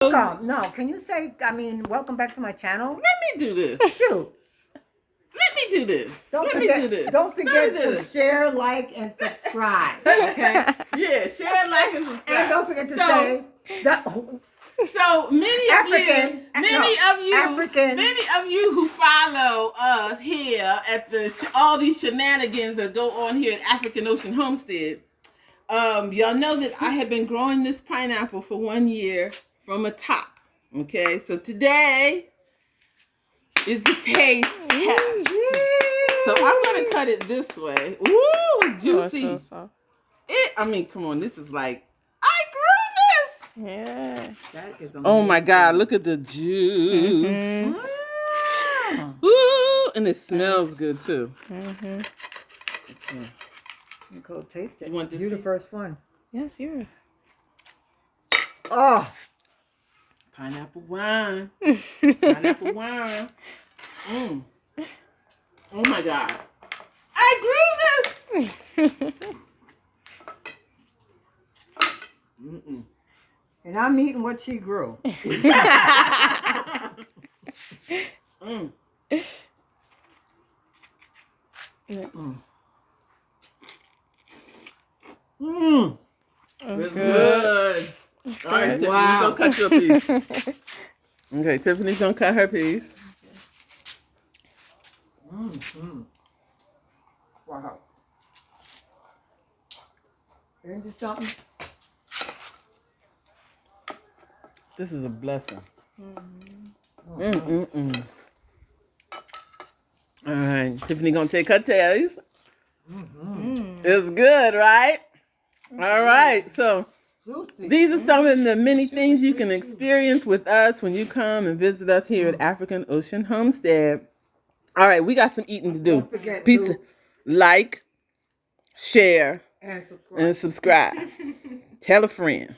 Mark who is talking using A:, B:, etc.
A: Welcome. No, can you say, welcome back to my channel?
B: Let me do this.
A: Shoot.
B: Let me do this.
A: Don't
B: Let
A: forget
B: me do
A: to
B: this.
A: share, like, and subscribe. Okay?
B: Yeah, share, like, and subscribe.
A: And don't forget to say that.
B: So many of you who follow us here at all these shenanigans that go on here at African Ocean Homestead, y'all know that I have been growing this pineapple for 1 year from a top. Okay, so today is the taste test. So I'm gonna cut it this way. Ooh, it's juicy.
C: Oh, it's so soft.
B: Come on, this is like I grew this.
C: Yeah.
A: That is amazing.
B: Oh my God, look at the juice.
C: Mm-hmm.
B: Ooh, and it smells good too.
C: Mm-hmm.
A: Go taste it.
B: You want this
A: You're the
B: piece?
A: first one.
C: Yes, you're.
A: Oh.
B: Pineapple wine. Pineapple wine. Mm. Oh my God. I grew this. Mm-mm.
A: And I'm eating what she grew.
B: Mm.
A: Mm. Mm.
B: It's good. All right, Tiffany's gonna cut you a piece. Okay, Tiffany's gonna cut her piece.
A: Mm-hmm. Wow. Isn't this something?
B: This is a blessing. Mm-mm-mm. All right, Tiffany gonna take her taste.
A: Mm-hmm.
B: It's good, right? All right, so these are some of the many things you can experience with us when you come and visit us here at African Ocean Homestead. All right, we got some eating to do.
A: Don't forget
B: Peace.
A: to
B: Like, share,
A: and subscribe.
B: and subscribe. Tell a friend.